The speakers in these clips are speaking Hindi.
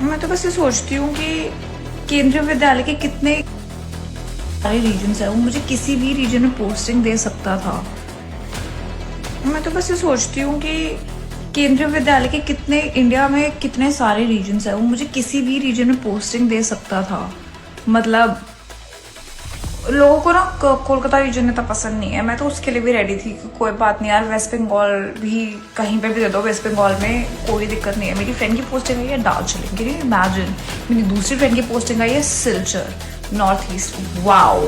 मैं तो बस ये सोचती हूँ कि केंद्रीय विद्यालय के कितने सारे रीजन्स है, वो मुझे किसी भी रीजन में पोस्टिंग दे सकता था। मैं तो बस ये सोचती हूँ कि केंद्रीय विद्यालय के कितने इंडिया में कितने सारे रीजन्स है, वो मुझे किसी भी रीजन में पोस्टिंग दे सकता था। मतलब लोगों को ना कोलकाता रीजन इतना पसंद नहीं है, मैं तो उसके लिए भी रेडी थी कि कोई बात नहीं यार, वेस्ट बंगाल भी कहीं पे भी दे दो, वेस्ट बंगाल में कोई दिक्कत नहीं है। मेरी फ्रेंड की पोस्टिंग आई है दार्जिलिंग, कैन यू इमेजिन। मेरी दूसरी फ्रेंड की पोस्टिंग आई है Silchar, north east. Wow.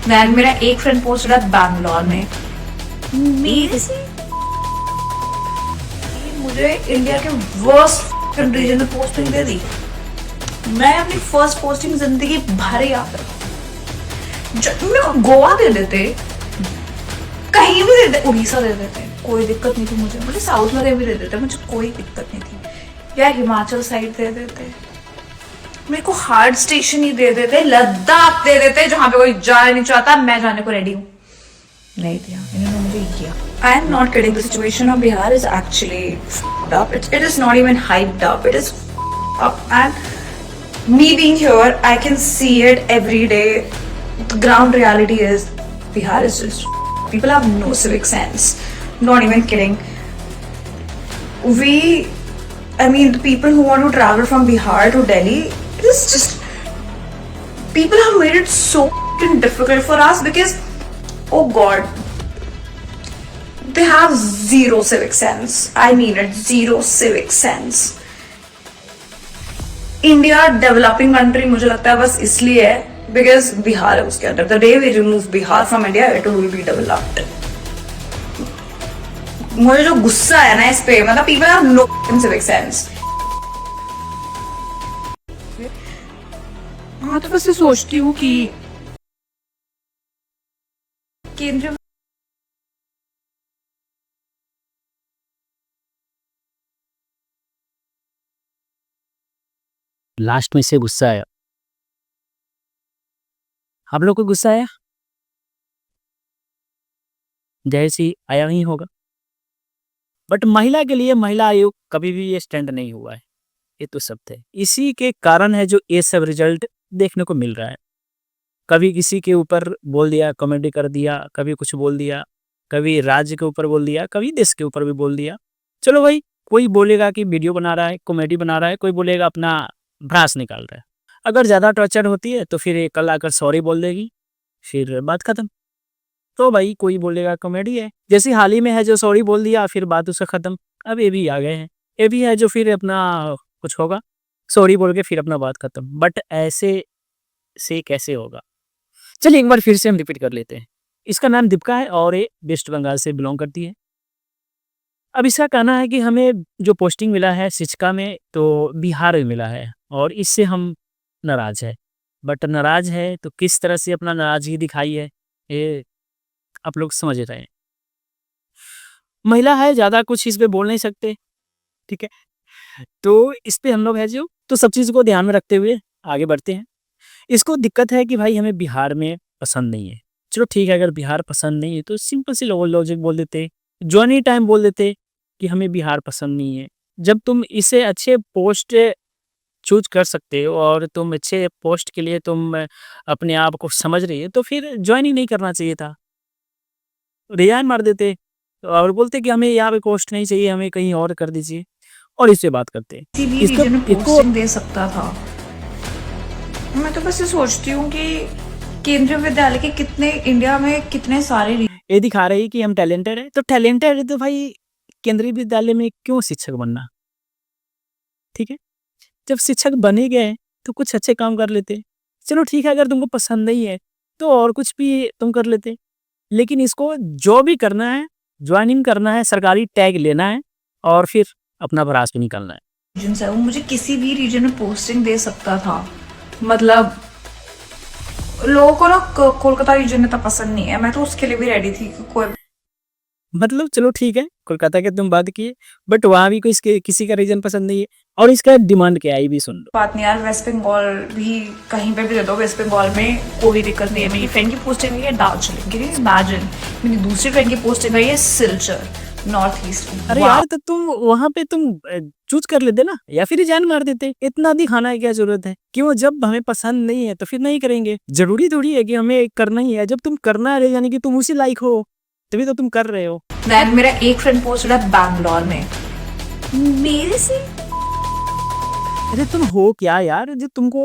Then मेरा एक फ्रेंड पोस्टेड है बैंगलोर में। मेरे से मुझे इंडिया के वर्स्ट रीजन में पोस्टिंग दे दी। मैं अपनी फर्स्ट पोस्टिंग जिंदगी भर याद रखूं। मेरे को गोवा दे देते, कहीं भी दे देते, उड़ीसा दे देते, कोई दिक्कत नहीं थी मुझे साउथ में भी दे देते, मुझे कोई दिक्कत नहीं थी। या हिमाचल साइड दे देते, मेरे को हार्ड स्टेशन ही दे देते, लद्दाख दे देते जहां पे कोई जाना नहीं चाहता, मैं जाने को रेडी हूँ। नहीं दिया इन्होंने मुझे किया। I am not kidding, the situation of Bihar is actually up. It is not even hyped up, it is up. And me being here, I can see it every day. The ground reality is Bihar is just, people have no civic sense. Not even kidding. I mean the people who want to travel from Bihar to Delhi, it is just, people have made it so difficult for us because, oh god, they have zero civic sense. I mean it, zero civic sense. India developing country मुझे लगता है बस इसलिए है because बिहार है उसके अंदर. The day we remove Bihar from India, it will be developed. मुझे जो गुस्सा है ना इस पे, मतलब people have no civic sense. मैं तो बस ये सोचती हूँ कि केंद्रीय लास्ट में से गुस्सा आया। आप लोग को गुस्सा आया? जैसे ही आया ही होगा। बट महिला के लिए महिला आयोग कभी भी ये स्टैंड नहीं हुआ है, ये तो सत्य है। इसी के कारण है जो ये सब रिजल्ट देखने को मिल रहा है। कभी किसी के ऊपर बोल दिया, कॉमेडी कर दिया, कभी कुछ बोल दिया, कभी राज्य के ऊपर बोल दिया, कभी देश के ऊपर भी बोल दिया। चलो भाई, कोई बोलेगा कि वीडियो बना रहा है, कॉमेडी बना रहा है, कोई बोलेगा अपना भ्रास निकाल रहा है। अगर ज़्यादा टॉर्चर होती है तो फिर कल आकर सॉरी बोल देगी, फिर बात खत्म। तो भाई कोई बोलेगा कॉमेडी है, जैसे हाल ही में है जो सॉरी बोल दिया, फिर बात उसका खत्म। अब ये भी आ गए हैं, ये भी है जो फिर अपना कुछ होगा, सॉरी बोल के फिर अपना बात खत्म। बट ऐसे से कैसे होगा? चलिए एक बार फिर से हम रिपीट कर लेते हैं। इसका नाम दीपिका है और ये वेस्ट बंगाल से बिलोंग करती है। अब इसका कहना है कि हमें जो पोस्टिंग मिला है शिक्षिका में, तो बिहार में मिला है और इससे हम नाराज है। बट नाराज है तो किस तरह से अपना नाराजगी दिखाई है, ये आप लोग समझ रहे हैं। महिला है, ज़्यादा कुछ इस पे बोल नहीं सकते, ठीक है। तो इस पे हम लोग है जो, तो सब चीज़ को ध्यान में रखते हुए आगे बढ़ते हैं। इसको दिक्कत है कि भाई हमें बिहार में पसंद नहीं है। चलो ठीक है, अगर बिहार पसंद नहीं है तो सिंपल सी लॉजिक बोल देते, ज्वाइनिंग टाइम बोल देते कि हमें बिहार पसंद नहीं है। जब तुम इसे अच्छे पोस्ट चूज कर सकते हो और तुम अच्छे पोस्ट के लिए तुम अपने आप को समझ रही है, तो फिर ज्वाइनिंग नहीं करना चाहिए था, रिजाइन मार देते और बोलते कि हमें यहाँ पे पोस्ट नहीं चाहिए, हमें कहीं और कर दीजिए, और इससे बात करते। किसी भी रीजन में पोस्टिंग दे सकता था। मैं तो बस ये सोचती हूँ कि केंद्रीय विद्यालय के कितने इंडिया में कितने सारे ये दिखा रही कि हम टैलेंटेड है, तो टैलेंटेड है तो भाई केंद्रीय विद्यालय में क्यों शिक्षक बनना, ठीक है। जब शिक्षक बने गए तो कुछ अच्छे काम कर लेते। चलो ठीक है, अगर तुमको पसंद नहीं है तो और कुछ भी तुम कर लेते, लेकिन इसको जो भी करना है, ज्वाइनिंग करना है, सरकारी टैग लेना है और फिर अपना भरास भी निकालना है। रीजन है, वो मुझे किसी भी रीजन में पोस्टिंग दे सकता था। मतलब लोगों को ना कोलकाता रीजन इतना पसंद नहीं है, मैं तो उसके लिए भी रेडी थी कि कोई, मतलब चलो ठीक है, कोलकाता के तुम बात किए, बट वहाँ भी कोई किसी का रीजन पसंद नहीं है। और इसका डिमांड क्या है ये भी सुन लो। बात नहीं यार, वेस्ट बंगाल भी कहीं पे भी दे दो, वेस्ट बंगाल में कोई दिक्कत नहीं है। मेरी फ्रेंड की पोस्टिंग आई है दार्जिलिंग, कैन यू इमेजिन। मेरी दूसरी फ्रेंड की पोस्टिंग आई है सिलचर, नॉर्थ ईस्ट। अरे यार तो तुम वहां पे तुम चूज कर लेते ना, या फिर रिजाइन मार देते। इतना दिखाना की क्या जरूरत है? क्यों? जब हमें पसंद नहीं है तो फिर नहीं करेंगे। जरूरी थोड़ी है कि हमें करना ही है। जब तुम करना है यानी कि तुम उसी लायक हो, तभी तो तुम कर रहे हो। देन मेरा एक फ्रेंड पोस्ट है बैंगलोर में, मेरे से अरे तुम हो क्या यार जो तुमको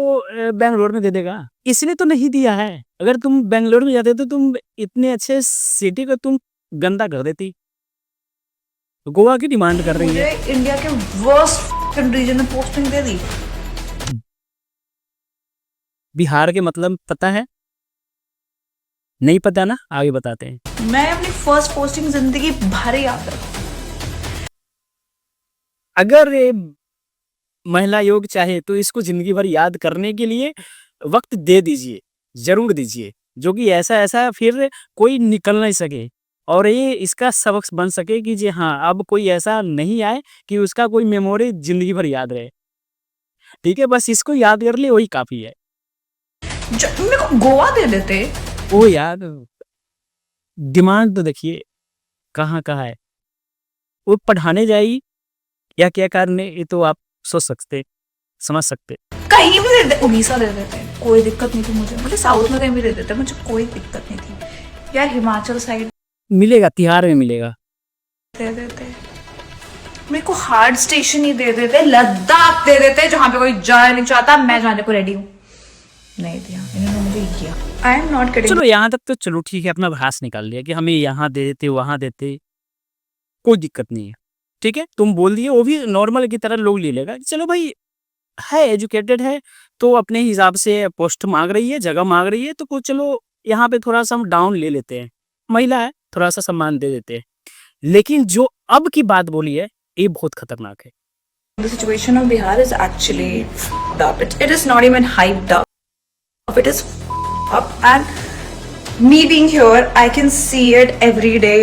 बैंगलोर में दे देगा? इसलिए तो नहीं दिया है। अगर तुम बैंगलोर में जाते तो तुम इतने अच्छे सिटी को तुम गंदा कर देती। गोवा की डिमांड कर रही है। मुझे इंडिया के वर्स्ट रीजन में पोस्टिंग दे दी। बिहार के मतलब पता है? नहीं पता ना, आगे बताते हैं। मैं अपनी फर्स्ट पोस्टिंग जिंदगी भर याद रखूं। अगर ये महिला योग चाहे तो इसको जिंदगी भर याद करने के लिए वक्त दे दीजिए, जरूर दीजिए, जो कि ऐसा ऐसा फिर कोई निकल नहीं सके और ये इसका सबक बन सके कि जी हाँ, अब कोई ऐसा नहीं आए कि उसका कोई मेमोरी जिंदगी भर याद रहे। ठीक है, बस इसको याद कर ले, वही काफी है। मेरे को गोवा दे देते। ओ यार, डिमांड तो देखिए कहाँ कहाँ है। वो पढ़ाने जाएगी या क्या करने, ये तो आप सोच सकते, समझ सकते। कहीं भी दे देते, उड़ीसा दे देते, कोई दिक्कत नहीं थी मुझे साउथ में कहीं भी दे देते, मुझे कोई दिक्कत नहीं थी यार। हिमाचल साइड मिलेगा, तिहार में मिलेगा। दे देते, मेरे को हार्ड स्टेशन ही दे देते, लद्दाख दे देते जहां पे कोई जाना नहीं चाहता, मैं जाने को रेडी हूँ। नहीं दिया इन्होंने मुझे किया। I am not kidding. चलो यहाँ तक तो चलो ठीक है, अपना भ्रास निकाल लिया कि हमें यहाँ दे देते वहां देते, कोई दिक्कत नहीं है। ठीक है, तुम बोल दिए, वो भी नॉर्मल की तरह लोग ले लेगा। चलो भाई, है एजुकेटेड है तो अपने हिसाब से पोस्ट मांग रही है, जगह मांग रही है, तो कुछ चलो यहाँ पे थोड़ा सा हम डाउन ले लेते हैं। महिला है, थोड़ा सा सम्मान दे देते हैं। लेकिन जो अब की बात बोली है, ये बहुत खतरनाक है। The situation of Bihar is actually f***ed up. It is not even hyped up. It is f***ed up. And me being here, I can see it every day.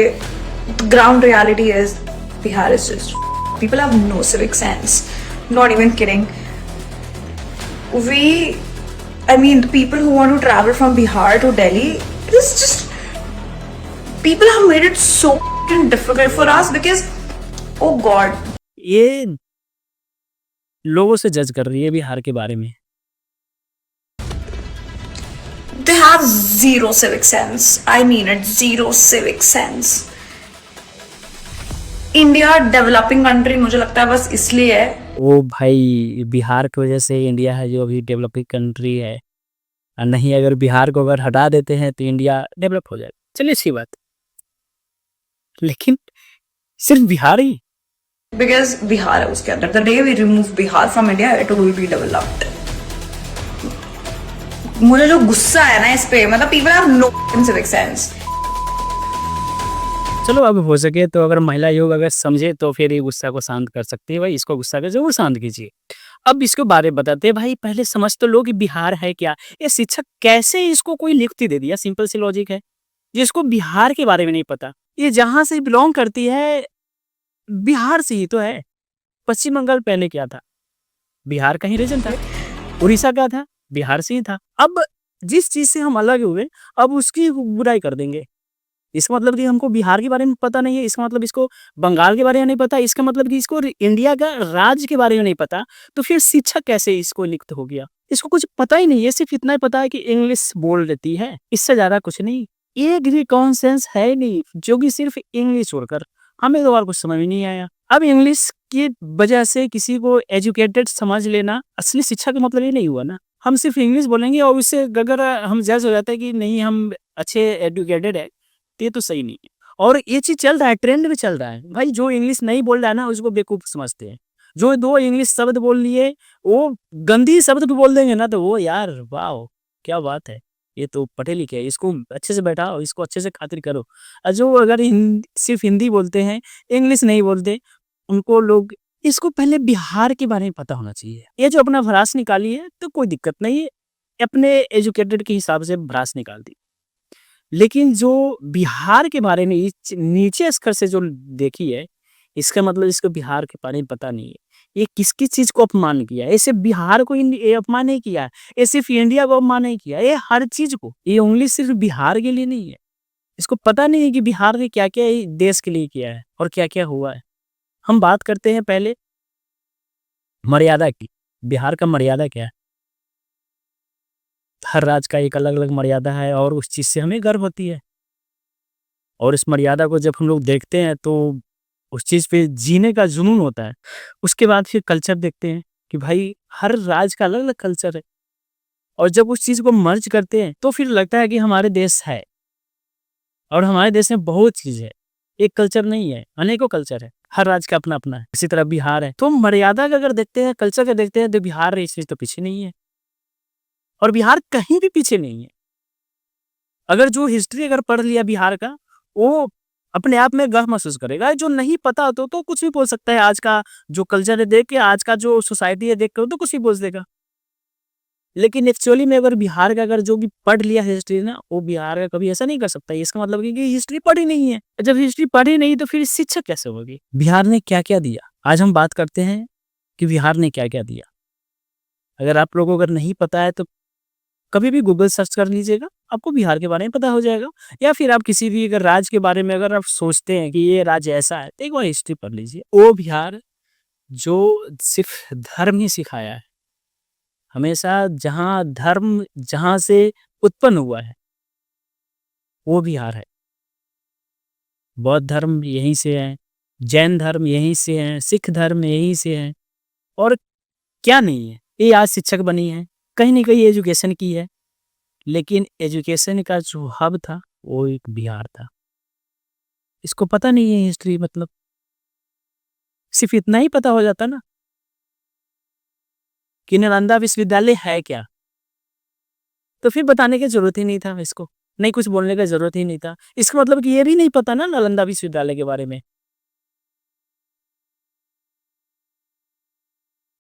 The ground reality is Bihar is just f***ed. People have no civic sense. Not even kidding. I mean, the people who want to travel from Bihar to Delhi, it is just, people have made it so f***ing difficult for us because, oh God. ये लोगों से जज कर रही है बिहार के बारे में। They have zero civic sense. I mean it, zero civic sense. India developing country मुझे लगता है बस इसलिए है। ओ भाई, बिहार की वजह से इंडिया है जो अभी डेवलपिंग कंट्री है। और नहीं, अगर बिहार को अगर हटा देते हैं तो इंडिया डेवलप हो जाएगा। चलिए अच्छी बात, लेकिन सिर्फ बिहार ही। बिकॉज बिहार है उसके अंदर। The day we remove Bihar from India it will be developed. मुझे जो गुस्सा है ना इस पे, मतलब people have no civic sense. चलो अब हो सके तो अगर महिला योग अगर समझे तो फिर ये गुस्सा को शांत कर सकती है। भाई इसको गुस्सा को जरूर शांत कीजिए। अब इसके बारे में बताते हैं। भाई पहले समझ तो लो कि बिहार है क्या। ये शिक्षक कैसे इसको कोई नियुक्ति दे दिया? सिंपल सी लॉजिक है, जिसको बिहार के बारे में नहीं पता। ये जहां से बिलोंग करती है बिहार से ही तो है। पश्चिम बंगाल पहले क्या था? बिहार का ही रीजन था। उड़ीसा क्या था? बिहार से ही था। अब जिस चीज से हम अलग हुए अब उसकी बुराई कर देंगे। इसका मतलब कि हमको बिहार के बारे में पता नहीं है, इसका मतलब इसको बंगाल के बारे में नहीं पता, इसका मतलब कि इसको इंडिया का राज्य के बारे में नहीं पता। तो फिर शिक्षक कैसे इसको लिखित हो गया? इसको कुछ पता ही नहीं है। सिर्फ इतना ही पता है कि इंग्लिश बोल लेती है, इससे ज्यादा कुछ नहीं। एक भी कॉमन सेंस है नहीं, जो कि सिर्फ इंग्लिश छोड़कर हमें तो और कुछ समझ में नहीं आया। अब इंग्लिश की वजह से किसी को एजुकेटेड समझ लेना असली शिक्षा का मतलब ये नहीं हुआ ना। हम सिर्फ इंग्लिश बोलेंगे और उससे अगर हम जज हो जाते हैं कि नहीं हम अच्छे एजुकेटेड है, ये तो सही नहीं है। और ये चीज चल रहा है, ट्रेंड में चल रहा है। भाई जो इंग्लिश नहीं बोल रहा है ना उसको बेवकूफ समझते हैं। जो दो इंग्लिश शब्द बोल लिए वो गंदी शब्द भी बोल देंगे ना तो वो यार वाह क्या बात है, ये तो पढ़े लिखे है, इसको अच्छे से बैठाओ, इसको अच्छे से खातिर करो। और जो अगर सिर्फ हिंदी बोलते हैं, इंग्लिश नहीं बोलते, उनको लोग इसको पहले बिहार के बारे में पता होना चाहिए। ये जो अपना भ्रास निकाली है तो कोई दिक्कत नहीं है, अपने एजुकेटेड के हिसाब से भ्रास निकाल दी। लेकिन जो बिहार के बारे में नीचे स्तर से जो देखी है, इसका मतलब इसको बिहार के बारे में पता नहीं है। ये किस किस चीज को अपमान किया है? ये सिर्फ बिहार को ये अपमान नहीं किया है, ये सिर्फ इंडिया को अपमान नहीं किया, ये हर चीज को। ये उंगली सिर्फ बिहार के लिए नहीं है, इसको पता नहीं है कि बिहार ने क्या-क्या देश के लिए किया है और क्या-क्या हुआ है। हम बात करते हैं पहले मर्यादा की। बिहार का मर्यादा क्या है? हर राज्य का एक अलग-अलग मर्यादा है और उस चीज़ से हमें गर्व होती है। और इस मर्यादा को जब हम लोग देखते हैं तो उस चीज़ पे जीने का जुनून होता है। उसके बाद फिर कल्चर देखते हैं कि भाई हर राज्य का अलग-अलग कल्चर है और जब उस चीज़ को मर्ज करते हैं तो फिर लगता है कि हमारे देश है और हमारे देश में बहुत चीज़ है। एक कल्चर नहीं है, अनेकों कल्चर है। हर राज्य का अपना-अपना है। इसी तरह बिहार है। तो मर्यादा का अगर देखते हैं, कल्चर का देखते हैं तो बिहार इस चीज़ तो पीछे नहीं है और बिहार कहीं भी पीछे नहीं है। अगर जो हिस्ट्री अगर पढ़ लिया बिहार का, वो अपने आप में गर्व महसूस करेगा। जो नहीं पता तो कुछ भी बोल सकता है। आज का जो कल्चर है देख के, आज का जो सोसाइटी है देख के, वो तो कुछ भी बोल देगा। लेकिन एक्चुअली में अगर बिहार का अगर जो भी पढ़ लिया हिस्ट्री ना, वो बिहार का कभी ऐसा नहीं कर सकता। इसका मतलब है कि हिस्ट्री पढ़ी नहीं है। जब हिस्ट्री पढ़ी नहीं तो फिर शिक्षक कैसे होगी? बिहार ने क्या-क्या दिया? आज हम बात करते हैं कि बिहार ने क्या-क्या दिया। अगर आप लोगों को अगर नहीं पता है तो कभी भी गूगल सर्च कर लीजिएगा, आपको बिहार के बारे में पता हो जाएगा। या फिर आप किसी भी अगर राज्य के बारे में अगर आप सोचते हैं कि ये राज्य ऐसा है, तो एक बार हिस्ट्री पढ़ लीजिए। वो बिहार जो सिर्फ़ धर्म ही सिखाया है। हमेशा जहाँ से उत्पन्न हुआ है, वो बिहार है। बौद्ध धर्म यहीं से है, जैन धर्म यहीं से है, सिख धर्म यहीं से है और क्या नहीं है। ये आज शिक्षक बनी है, कहीं न कहीं एजुकेशन की है, लेकिन एजुकेशन का जो हब था, वो एक बिहार था। इसको पता नहीं है हिस्ट्री मतलब, सिर्फ़ इतना ही पता हो जाता ना कि नालंदा विश्वविद्यालय है क्या? तो फिर बताने की ज़रूरत ही नहीं था इसको, नहीं कुछ बोलने का ज़रूरत ही नहीं था। इसका मतलब कि ये भी नहीं पता ना नालंदा विश्वविद्यालय के बारे में।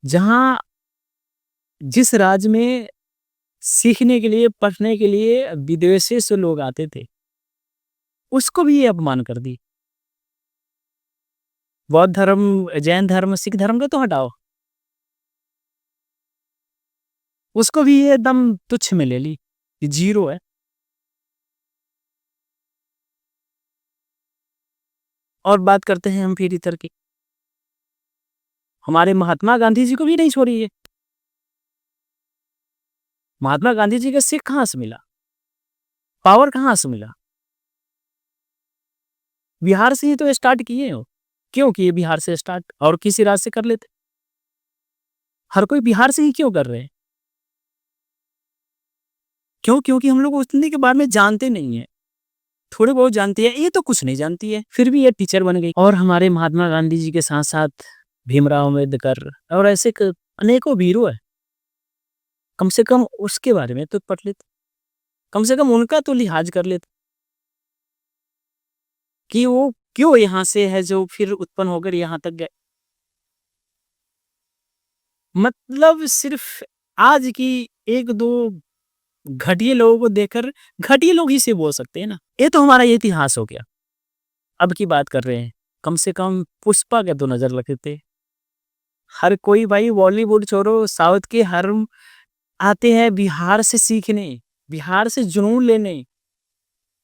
जहाँ जिस राज्य में सीखने के लिए, पढ़ने के लिए विदेशी से लोग आते थे, उसको भी ये अपमान कर दी। बौद्ध धर्म, जैन धर्म, सिख धर्म का तो हटाओ, उसको भी ये एकदम तुच्छ में ले ली, कि ज़ीरो है। और बात करते हैं हम फिर इधर की, हमारे महात्मा गांधी जी को भी नहीं छोड़ी है। महात्मा गांधी जी का सिर कहाँ से मिला? पावर कहाँ से मिला? बिहार से ही तो स्टार्ट किए हो। क्यों किए बिहार से स्टार्ट और किसी राज्य से कर लेते? हर कोई बिहार से ही क्यों कर रहे हैं? क्यों? क्योंकि हम लोग उतने के बारे में जानते नहीं हैं। थोड़े बहुत जानती है, ये तो कुछ नहीं जानती है, फिर भी ये टीचर बन गई। और हमारे महात्मा गांधी जी के साथ-साथ भीमराव अम्बेडकर और ऐसे अनेकों वीरों हैं। कम से कम उसके बारे में तो पढ़ लेते, कम से कम उनका तो लिहाज कर लेते कि वो क्यों यहाँ से है जो फिर उत्पन्न होकर यहाँ तक गए। मतलब सिर्फ आज की 1-2 घटिया लोगों को देखकर घटिया लोग ही से बोल सकते हैं ना। ये तो हमारा इतिहास हो गया। अब की बात कर रहे हैं, कम से कम पुष्पा का तो नज़र रखते थे। हर कोई भाई बॉलीवुड छोड़ो, साउथ के हर आते हैं बिहार से सीखने, बिहार से जुनून लेने।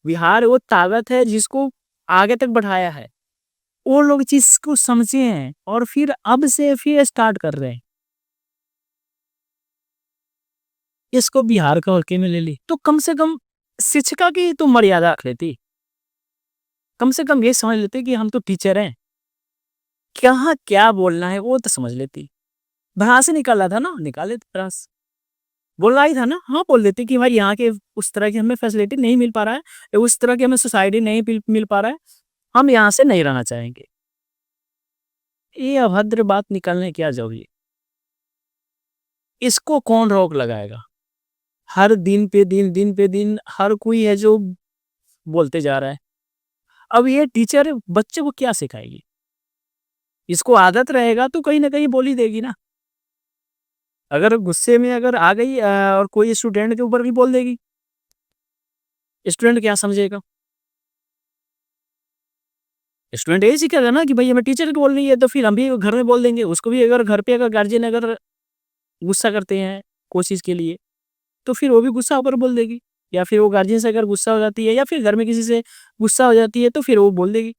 बिहार वो ताकत है जिसको आगे तक बढ़ाया है। वो लोग चीज़ को समझे हैं और फिर अब से फिर स्टार्ट कर रहे हैं। इसको बिहार का हल्के में ले ली, तो कम से कम शिक्षिका की तो मर्यादा रख लेती। कम से कम ये समझ लेते कि हम तो टीचर हैं। कहाँ क्या बोलना है वो तो समझ लेती। भड़ास से निकाला था ना, निकाल लेते भड़ास। बोलना ही था ना, हाँ बोल देती कि भाई यहाँ के उस तरह की हमें फैसिलिटी नहीं मिल पा रहा है, या उस तरह की हमें सोसाइटी नहीं मिल पा रहा है, हम यहाँ से नहीं रहना चाहेंगे। ये अभद्र बात निकालने क्या ज़रूरी? इसको कौन रोक लगाएगा? हर दिन पे दिन हर कोई है जो बोलते जा रहा है। अब ये टीचर बच्चे को क्या सिखाएगी? इसको आदत रहेगा तो कहीं न कहीं बोल ही देगी ना। अगर गुस्से में अगर आ गई और कोई स्टूडेंट के ऊपर भी बोल देगी, स्टूडेंट क्या समझेगा? स्टूडेंट यही सीखेगा ना कि भाई हमें टीचर को बोल रही है तो फिर हम भी घर में बोल देंगे। उसको भी अगर घर पे अगर गार्जियन अगर गुस्सा करते हैं कोई चीज़ के लिए, तो फिर वो भी गुस्सा होकर बोल देगी। या फिर वो गार्जियन से अगर गुस्सा हो जाती है या फिर घर में किसी से गुस्सा हो जाती है तो फिर वो बोल देगी।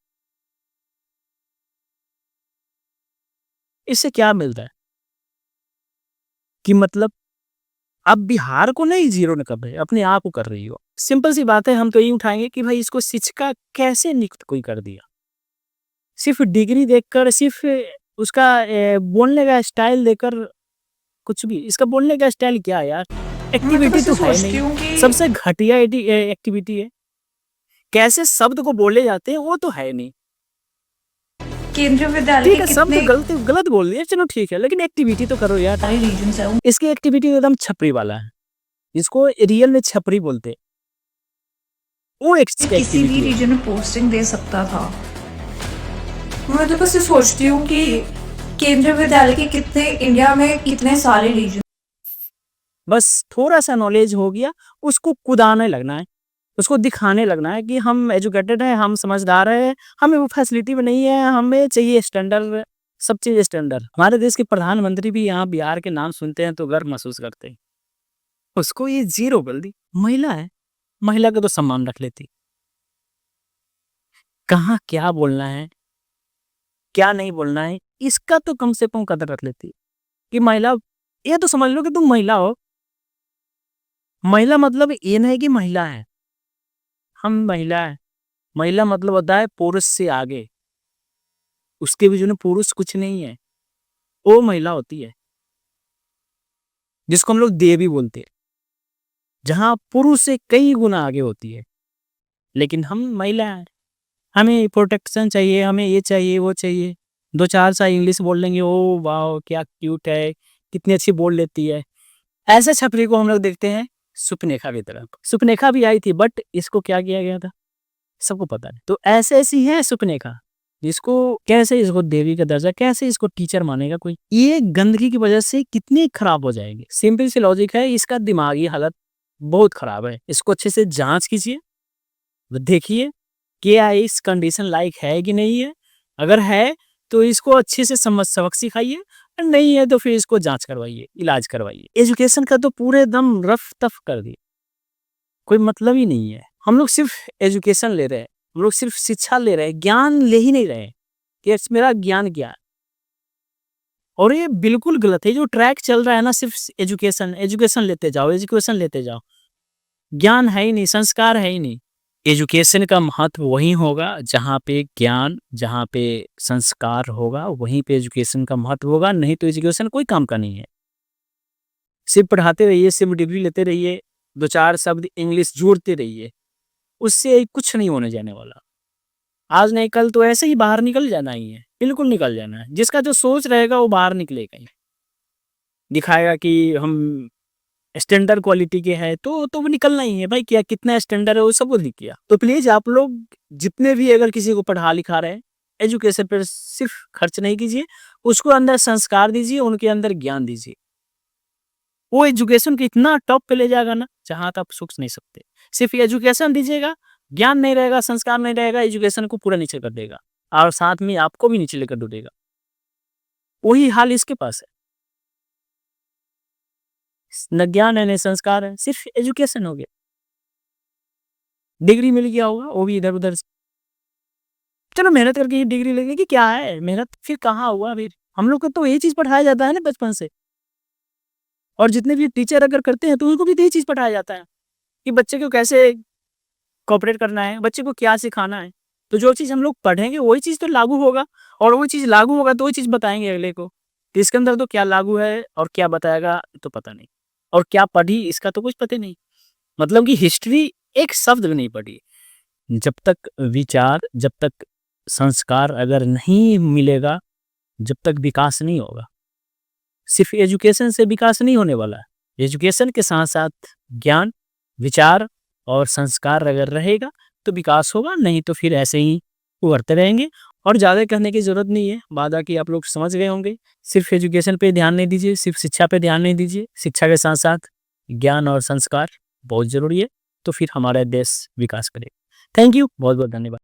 इससे क्या मिलता है कि मतलब आप बिहार को नहीं जीरो न कर रहे, अपने आप को कर रही हो। सिंपल सी बात है, हम तो यही उठाएंगे कि भाई इसको शिक्षिका कैसे नियुक्त कोई कर दिया? सिर्फ डिग्री देखकर, सिर्फ उसका बोलने का स्टाइल देकर, कुछ भी। इसका बोलने का स्टाइल क्या है यार? मैं तो एक्टिविटी बस तो ये है सोचती नहीं, हूँ कि सबसे घटिया एक्टिविटी है। कैसे शब्द को बोले जाते हैं वो तो है नहीं। केंद्रीय विद्यालय ठीक के है, शब्द कितने गलत बोल दिया, चलो ठीक है, लेकिन एक्टिविटी तो करो यार। सारे रीजन्स है, इसकी एक्टिविटी एकदम छपरी वाला है, इसको रियल में छपरी बोलते हैं। वो किसी भी एक्टिविटी है। रीजन में पोस्टिंग दे सकता था। मैं तो बस ये सोचती हूँ कि केंद्रीय विद्यालय के कितने, इंडिया में कितने सारे रीजन, बस थोड़ा सा नॉलेज हो गया, उसको कुदाने लगना है, उसको दिखाने लगना है कि हम एजुकेटेड हैं, हम समझदार हैं, हमें वो फैसिलिटी में नहीं है, हमें चाहिए स्टैंडर्ड, सब चीज़ स्टैंडर्ड। हमारे देश के प्रधानमंत्री भी यहाँ बिहार के नाम सुनते हैं तो गर्व महसूस करते हैं। उसको ये जीरो बोल दी। महिला है, महिला का तो सम्मान रख लेती। कहाँ क्या बोलना है, क्या नहीं बोलना है, इसका तो कम से कम कदर रख लेती कि महिला, ये तो समझ लो कि तुम महिला हो। महिला मतलब ये नहीं कि महिला है, हम महिला है। महिला मतलब होता है पुरुष से आगे, उसके बीच में पुरुष कुछ नहीं है, वो महिला होती है, जिसको हम लोग देवी बोलते हैं, जहाँ पुरुष से कई गुना आगे होती है। लेकिन हम महिला हैं, हमें प्रोटेक्शन चाहिए, हमें ये चाहिए, वो चाहिए। 2-4 साल इंग्लिश बोल लेंगे, ओ वाह क्या क्यूट है, कितनी अच्छी बोल लेती है। ऐसे छपरी को हम लोग देखते हैं सुपनेखा की तरफ। सुपनेखा भी आई थी, बट इसको क्या किया गया था सबको पता है। तो ऐसे ऐसी है सुपनेखा, जिसको कैसे इसको देवी का दर्जा, कैसे इसको टीचर मानेगा कोई? ये गंदगी की वजह से कितनी खराब हो जाएगी। सिंपल सी लॉजिक है, इसका दिमागी हालत बहुत खराब है। इसको अच्छे से जांच कीजिए, देखिए क्या इस कंडीशन लायक है कि नहीं है। अगर है तो इसको अच्छे से सबक सिखाइए, और नहीं है तो फिर इसको जांच करवाइए, इलाज करवाइए। एजुकेशन का तो पूरे दम रफ तफ कर दिए, कोई मतलब ही नहीं है। हम लोग सिर्फ एजुकेशन ले रहे हैं, हम लोग सिर्फ शिक्षा ले रहे हैं, ज्ञान ले ही नहीं रहे कि मेरा ज्ञान क्या है। और ये बिल्कुल गलत है जो ट्रैक चल रहा है ना, सिर्फ एजुकेशन एजुकेशन लेते जाओ, एजुकेशन लेते जाओ, ज्ञान है ही नहीं, संस्कार है ही नहीं। एजुकेशन का महत्व वहीं होगा जहाँ पे ज्ञान, जहाँ पे संस्कार होगा, वहीं पे एजुकेशन का महत्व होगा। नहीं तो एजुकेशन कोई काम का नहीं है। सिर्फ पढ़ाते रहिए, सिर्फ डिग्री लेते रहिए, 2-4 शब्द इंग्लिश जोड़ते रहिए, उससे कुछ नहीं होने जाने वाला। आज नहीं कल तो ऐसे ही बाहर निकल जाना ही है, बिल्कुल निकल जाना है। जिसका जो सोच रहेगा वो बाहर निकलेगा ही, दिखाएगा कि हम स्टैंडर्ड क्वालिटी के हैं, तो वो निकलना ही है भाई। क्या कितना स्टैंडर्ड है वो सब लिख किया। तो प्लीज आप लोग जितने भी अगर किसी को पढ़ा लिखा रहे हैं, एजुकेशन पर सिर्फ खर्च नहीं कीजिए, उसको अंदर संस्कार दीजिए, उनके अंदर ज्ञान दीजिए। वो एजुकेशन को इतना टॉप पे ले जाएगा ना, जहां तक आप सोच नहीं सकते। सिर्फ एजुकेशन दीजिएगा, ज्ञान नहीं रहेगा, संस्कार नहीं रहेगा, एजुकेशन को पूरा नीचे कर देगा, और साथ में आपको भी नीचे लेकर डूबेगा। वही हाल इसके पास है। न ज्ञान है न संस्कार है, सिर्फ एजुकेशन हो गया। डिग्री मिल गया होगा, वो भी इधर उधर। चलो मेहनत करके ये डिग्री लेने की क्या है, मेहनत फिर कहाँ हुआ। फिर हम लोग को तो यही चीज पढ़ाया जाता है ना बचपन से, और जितने भी टीचर अगर करते हैं तो उनको भी यही चीज पढ़ाया जाता है कि बच्चे को कैसे कोऑपरेट करना है, बच्चे को क्या सिखाना है। तो जो चीज हम लोग पढ़ेंगे वही चीज तो लागू होगा, और वही चीज लागू होगा तो वही चीज बताएंगे अगले को। तो इसके अंदर तो क्या लागू है और क्या बताएगा तो पता नहीं, और क्या पढ़ी इसका तो कुछ पता नहीं। मतलब कि हिस्ट्री एक शब्द भी नहीं पढ़ी। जब तक विचार, जब तक संस्कार अगर नहीं मिलेगा, जब तक विकास नहीं होगा। सिर्फ एजुकेशन से विकास नहीं होने वाला है। एजुकेशन के साथ साथ ज्ञान, विचार और संस्कार अगर रहेगा तो विकास होगा, नहीं तो फिर ऐसे ही उभरते रहेंगे। और ज़्यादा कहने की ज़रूरत नहीं है, वादा कि आप लोग समझ गए होंगे। सिर्फ एजुकेशन पे ध्यान नहीं दीजिए, सिर्फ शिक्षा पे ध्यान नहीं दीजिए, शिक्षा के साथ साथ ज्ञान और संस्कार बहुत ज़रूरी है, तो फिर हमारा देश विकास करेगा। थैंक यू, बहुत बहुत धन्यवाद।